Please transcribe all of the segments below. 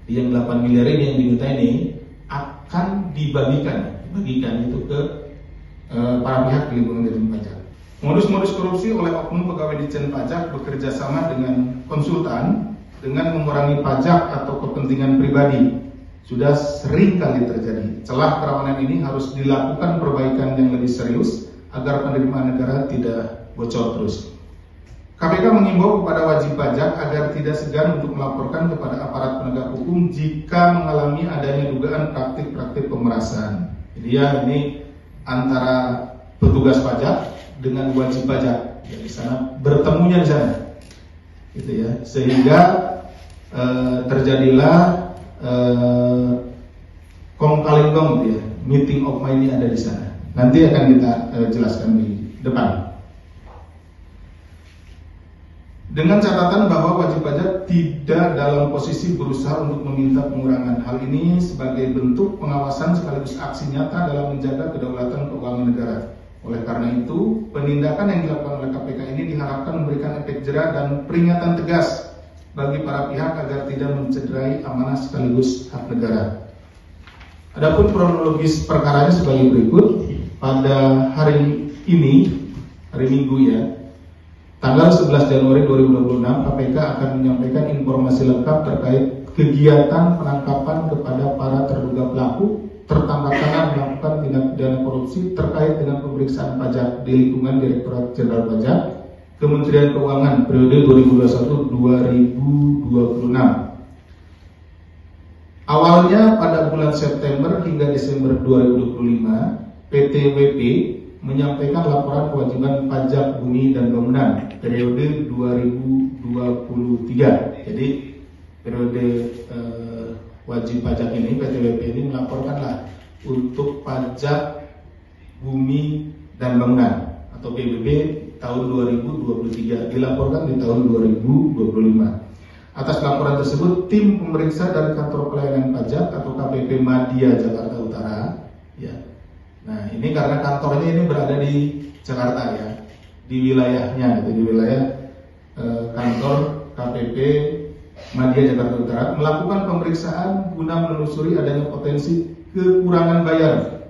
Yang 8 miliar ini yang diminta ini akan dibagikan itu ke para pihak di lingkungan Dirjen Pajak. Modus-modus korupsi oleh oknum pegawai Ditjen Pajak bekerja sama dengan konsultan dengan mengurangi pajak atau kepentingan pribadi sudah sering kali terjadi. Celah kerawanan ini harus dilakukan perbaikan yang lebih serius agar penerimaan negara tidak bocor terus. KPK mengimbau kepada wajib pajak agar tidak segan untuk melaporkan kepada aparat penegak hukum jika mengalami adanya dugaan praktik-praktik pemerasan. Jadi ya, ini antara petugas pajak dengan wajib pajak, ya, di sana bertemunya di sana, gitu ya, sehingga terjadilah kong kali kong, gitu ya, meeting of mind ini ada di sana. Nanti akan kita jelaskan di depan. Dengan catatan bahwa wajib pajak tidak dalam posisi berusaha untuk meminta pengurangan. Hal ini sebagai bentuk pengawasan sekaligus aksi nyata dalam menjaga kedaulatan keuangan negara. Oleh karena itu, penindakan yang dilakukan oleh KPK ini diharapkan memberikan efek jera dan peringatan tegas bagi para pihak agar tidak mencederai amanah sekaligus hak negara. Adapun kronologis perkaranya sebagai berikut. Pada hari ini, hari Minggu ya, tanggal 11 Januari 2026, KPK akan menyampaikan informasi lengkap terkait kegiatan penangkapan kepada para terduga pelaku tertangkapnya melakukan tindak pidana korupsi terkait dengan pemeriksaan pajak di lingkungan Direktorat Jenderal Pajak Kementerian Keuangan periode 2021-2026. Awalnya pada bulan September hingga Desember 2025, PT WP menyampaikan laporan kewajiban pajak bumi dan bangunan periode 2023. Jadi periode wajib pajak ini, PT WP ini melaporkanlah untuk pajak bumi dan bangunan atau PBB tahun 2023, dilaporkan di tahun 2025. Atas laporan tersebut, tim pemeriksa dari Kantor Pelayanan Pajak atau KPP Madya Jakarta Utara, ya. Nah, ini karena kantornya ini berada di Jakarta ya, di wilayahnya, gitu, di wilayah kantor KPP Madya Jakarta Utara melakukan pemeriksaan guna menelusuri adanya potensi kekurangan bayar.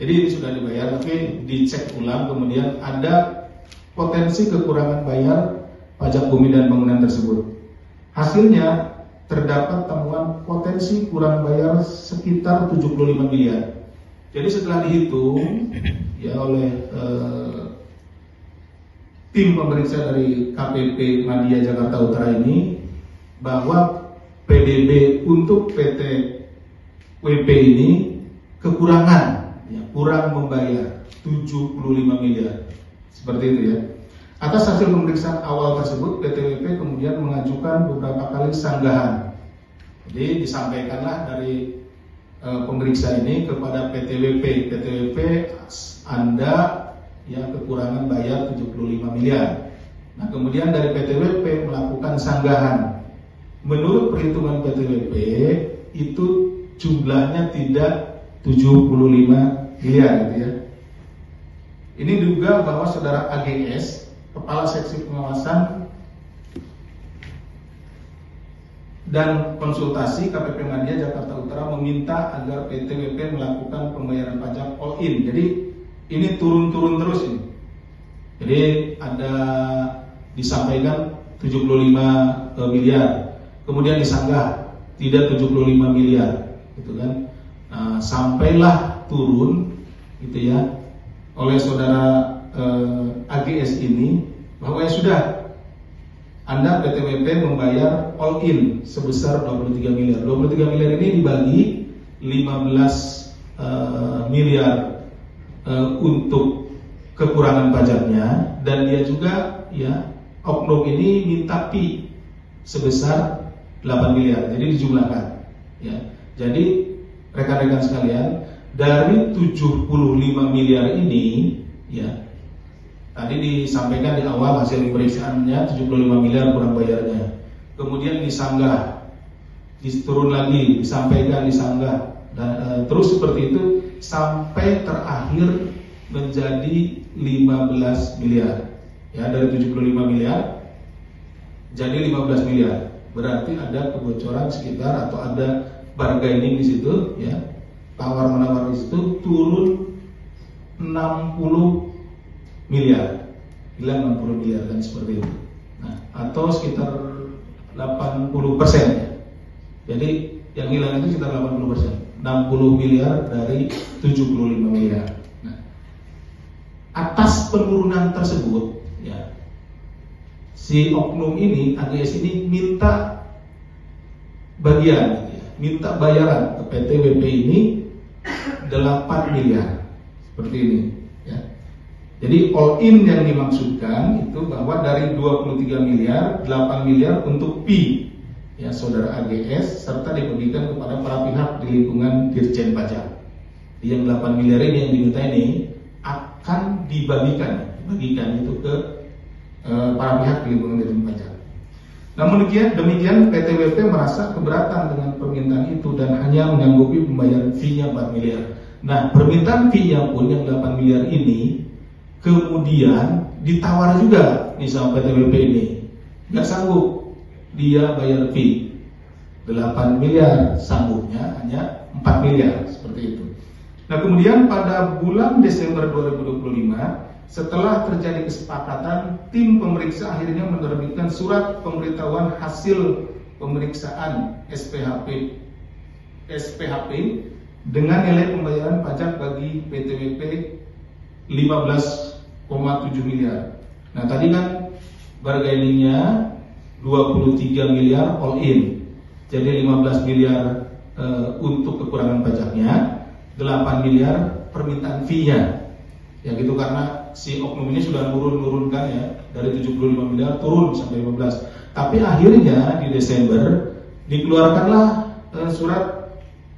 Jadi ini sudah dibayar, tapi dicek ulang, kemudian ada potensi kekurangan bayar pajak bumi dan bangunan tersebut. Hasilnya terdapat temuan potensi kurang bayar sekitar 75 miliar. Jadi setelah dihitung ya oleh tim pemeriksa dari KPP Madya Jakarta Utara ini, bahwa PDB untuk PT WP ini kekurangan, ya, kurang membayar 75 miliar. Seperti itu ya. Atas hasil pemeriksaan awal tersebut, PT WP kemudian mengajukan beberapa kali sanggahan. Jadi disampaikanlah dari pemeriksa ini kepada PT WP. PT WP, Anda ya kekurangan bayar 75 miliar. Nah, kemudian dari PT WP melakukan sanggahan. Menurut perhitungan PT WP itu jumlahnya tidak 75 miliar, gitu ya. Ini juga bahwa saudara AGS, Kepala Seksi Pengawasan dan Konsultasi KPP Madya Jakarta Utara, meminta agar PT WP melakukan pembayaran pajak all in. Jadi ini turun-turun terus ini. Jadi ada disampaikan 75 miliar, kemudian disanggah tidak 75 miliar, gitu kan. Nah, sampailah turun, gitu ya, oleh saudara AGS ini bahwa ya sudah, Anda PT WP membayar all in sebesar 23 miliar. 23 miliar ini dibagi 15 miliar untuk kekurangan pajaknya, dan dia juga ya oknum ini minta pi sebesar 8 miliar. Jadi dijumlahkan ya. Jadi rekan-rekan sekalian, dari 75 miliar ini ya, tadi disampaikan di awal hasil pemeriksaannya 75 miliar kurang bayarnya. Kemudian disanggah, turun lagi, disampaikan, disanggah, dan terus seperti itu sampai terakhir menjadi 15 miliar. Ya, dari 75 miliar jadi 15 miliar. berarti ada kebocoran sekitar atau ada bargaining di situ, ya, tawar menawar di situ, turun 60 miliar, hilang 60 miliar kan seperti itu. Nah, atau sekitar 80% ya. Jadi yang hilang itu sekitar 80%, 60 miliar dari 75 miliar. Nah, atas penurunan tersebut, ya, si oknum ini, AGS ini minta bagian, gitu ya, minta bayaran ke PT WP ini 8 miliar, seperti ini, ya. Jadi all in yang dimaksudkan itu bahwa dari 23 miliar, 8 miliar untuk fee, ya, saudara AGS, serta dibagikan kepada para pihak di lingkungan Dirjen Pajak. Yang 8 miliar ini yang diminta ini akan dibagikan itu ke para pihak di lingkungan Dirjen Pajak. Namun demikian PT WP merasa keberatan dengan permintaan itu dan hanya menyanggupi pembayaran fee-nya 4 miliar. Nah, permintaan fee-nya pun yang 8 miliar ini kemudian ditawar juga nih sama PT WP ini. Nggak sanggup dia bayar fee 8 miliar, sanggupnya hanya 4 miliar, seperti itu. Nah, kemudian pada bulan Desember 2025, setelah terjadi kesepakatan, tim pemeriksa akhirnya menerbitkan surat pemberitahuan hasil pemeriksaan SPHP dengan nilai pembayaran pajak bagi PT WP 15,7 miliar. Nah, tadi kan bargainingnya 23 miliar all in, jadi 15 miliar untuk kekurangan pajaknya, 8 miliar permintaan fee-nya, ya gitu, karena si oknum ini sudah nurunkan ya, dari 75 miliar turun sampai 15. Tapi akhirnya di Desember dikeluarkanlah surat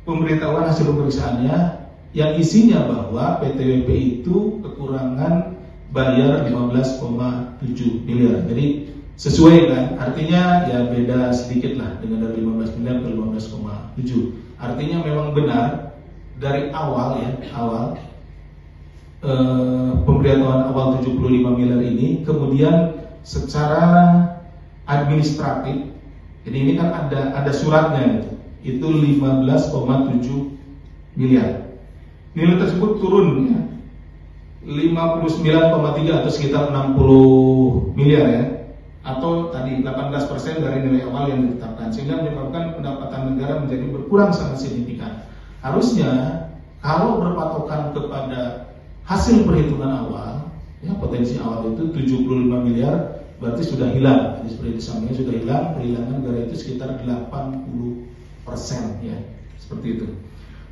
pemberitahuan hasil pemeriksaannya yang isinya bahwa PT WP itu kekurangan bayar 15,7 miliar. Jadi sesuai kan, artinya ya beda sedikit lah dengan dari 15 miliar ke 15,7. Artinya memang benar dari awal pemberitahuan awal 75 miliar ini, kemudian secara administratif, jadi ini kan ada suratnya itu 15,7 miliar. Nilai tersebut turun ya 59,3 atau sekitar 60 miliar ya, atau tadi 18% dari nilai awal yang ditetapkan, sehingga menyebabkan pendapatan negara menjadi berkurang sangat signifikan. Harusnya kalau berpatokan kepada hasil perhitungan awal, ya, potensi awal itu 75 miliar berarti sudah hilang. Jadi seperti disampaikan sudah hilang, kehilangan negara itu sekitar 80% ya, seperti itu.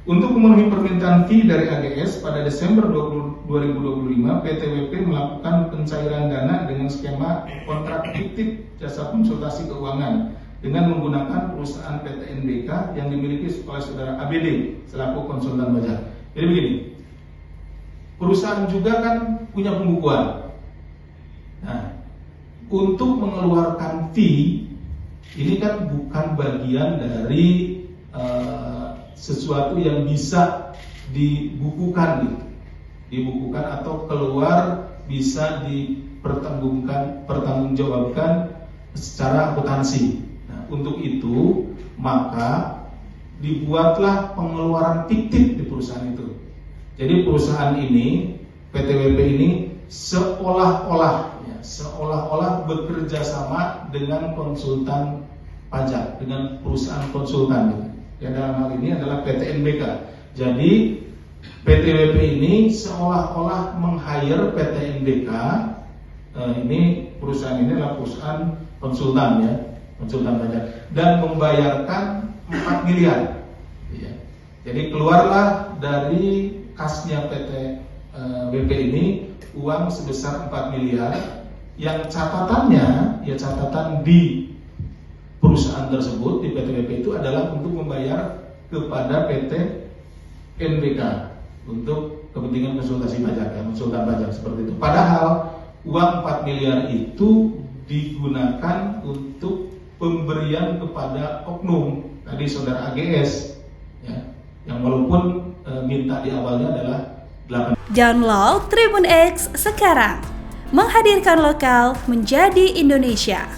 Untuk memenuhi permintaan fee dari AGS pada Desember 2025, PT WP melakukan pencairan dana dengan skema kontrak fiktif jasa konsultasi keuangan dengan menggunakan perusahaan PT NBK yang dimiliki oleh saudara ABD selaku konsultan pajak. Jadi begini, perusahaan juga kan punya pembukuan. Nah, untuk mengeluarkan fee ini kan bukan bagian dari sesuatu yang bisa dibukukan gitu. Dibukukan atau keluar bisa pertanggungjawabkan secara akuntansi. Nah, untuk itu maka dibuatlah pengeluaran fiktif di perusahaan itu. Jadi perusahaan ini, PT WP ini seolah-olah bekerja sama dengan konsultan pajak, dengan perusahaan konsultan gitu. Ya, dalam hal ini adalah PT NBK. Jadi PT WP ini seolah-olah meng-hire PT NBK. Ini perusahaan ini adalah perusahaan konsultan ya, konsultan pajak, dan membayarkan 4 miliar. Ya. Jadi keluarlah dari kasnya PT WP ini uang sebesar 4 miliar yang catatannya, ya catatan di perusahaan tersebut di PT WP itu adalah untuk membayar kepada PT NBK untuk kepentingan konsultasi pajak ya, konsultan pajak seperti itu. Padahal uang 4 miliar itu digunakan untuk pemberian kepada oknum tadi saudara AGS ya, yang walaupun minta di awalnya adalah 8. Download Tribun X sekarang, menghadirkan lokal menjadi Indonesia.